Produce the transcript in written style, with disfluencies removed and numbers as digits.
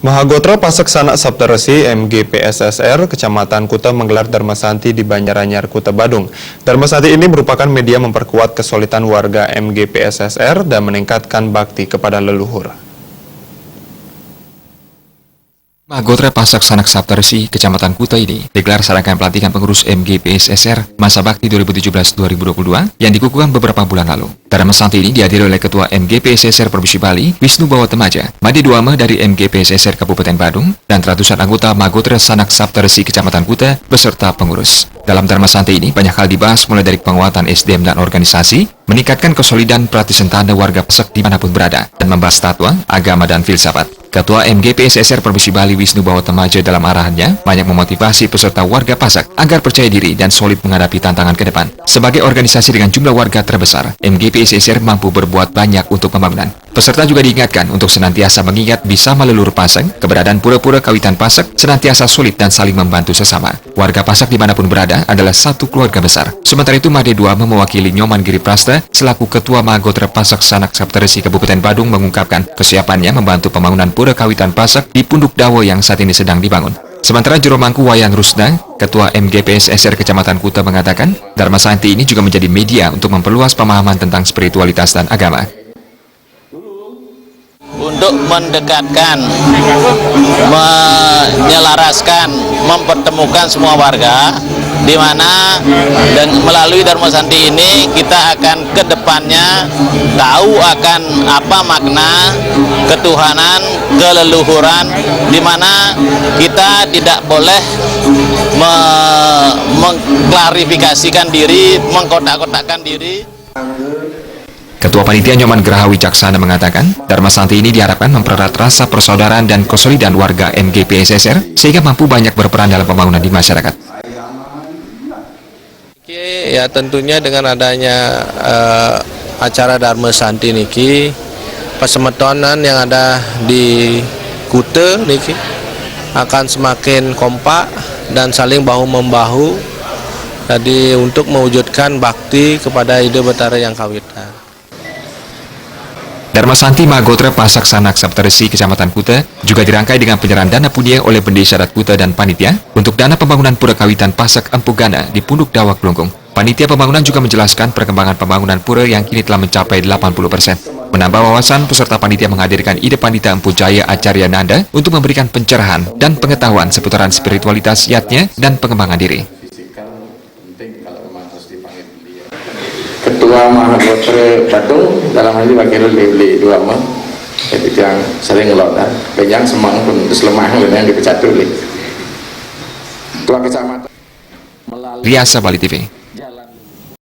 Mahagotra Pasek Sanak Saptaresi MGPSSR Kecamatan Kuta menggelar Dharma Santi di Banjaranyar, Kuta Badung. Dharma Santi ini merupakan media memperkuat kesulitan warga MGPSSR dan meningkatkan bakti kepada leluhur. Mahagotra Pasek Sanak Saptaresi Kecamatan Kuta ini digelar serangkaian pelatihan pengurus MGPSSR Masa Bakti 2017-2022 yang dikukuhkan beberapa bulan lalu. Dharma Santi ini dihadiri oleh Ketua MGPSSR Provinsi Bali, Wisnu Bawatemaja, Made Duama dari MGPSSR Kabupaten Badung, dan ratusan anggota Mahagotra Sanak Saptaresi Kecamatan Kuta beserta pengurus. Dalam Dharma Santi ini banyak hal dibahas mulai dari penguatan SDM dan organisasi, meningkatkan kesolidan pratisentanda warga Pasek dimanapun berada, dan membahas tatwa, agama, dan filsafat. Ketua MGPSSR Provinsi Bali Wisnu Bawatemaja dalam arahannya banyak memotivasi peserta warga Pasek agar percaya diri dan solid menghadapi tantangan ke depan. Sebagai organisasi dengan jumlah warga terbesar, MGPSSR mampu berbuat banyak untuk pembangunan. Peserta juga diingatkan untuk senantiasa mengingat bisa melelur Pasek, keberadaan pura-pura kawitan Pasek senantiasa solid dan saling membantu sesama. Warga Pasek dimanapun berada adalah satu keluarga besar. Sementara itu Made Duama mewakili Nyoman Giri Prasta selaku Ketua Mahagotra Pasek Sanak Saptaresi Kabupaten Badung mengungkapkan kesiapannya membantu pembangunan pura kawitan Pasek di Punduk Dawo yang saat ini sedang dibangun. Sementara Juru Mangku Wayan Rusda, Ketua MGPSSR Kecamatan Kuta mengatakan, Dharma Santi ini juga menjadi media untuk memperluas pemahaman tentang spiritualitas dan agama. Untuk mendekatkan, menyelaraskan, mempertemukan semua warga, di mana dan melalui Dharma Santi ini kita akan ke depannya tahu akan apa makna ketuhanan, keleluhuran, di mana kita tidak boleh mengklarifikasikan diri, mengkotak-kotakkan diri. Ketua Panitia Nyoman Graha Wicaksana mengatakan, Dharma Santi ini diharapkan mempererat rasa persaudaraan dan kesolidan warga MGPSSR sehingga mampu banyak berperan dalam pembangunan di masyarakat. Ya tentunya dengan adanya acara Dharma Santi niki, persemetonan yang ada di Kuta niki akan semakin kompak dan saling bahu-membahu. Jadi untuk mewujudkan bakti kepada ide Betara yang Kawitan. Dharma Santi Mahagotra Pasek Sanak Saptaresi Kecamatan Kuta juga dirangkai dengan penyerahan dana pundi oleh Bendesa Adat Kuta dan Panitia untuk dana pembangunan Pura Kawitan Pasek Empugana di Punduk Dawa Klungkung. Panitia pembangunan juga menjelaskan perkembangan pembangunan pura yang kini telah mencapai 80%. Menambah wawasan, peserta panitia menghadirkan ide Pandita Empu Jaya Acarya Nanda untuk memberikan pencerahan dan pengetahuan seputaran spiritualitas yatnya dan pengembangan diri. Ketua Mahagotra Badung dalam hal ini wakil beli dua mah jadi yang sering ngelola kenyang semang pun selemah yang dipecat dulu. Ketua Kecamatan Riasa Bali TV.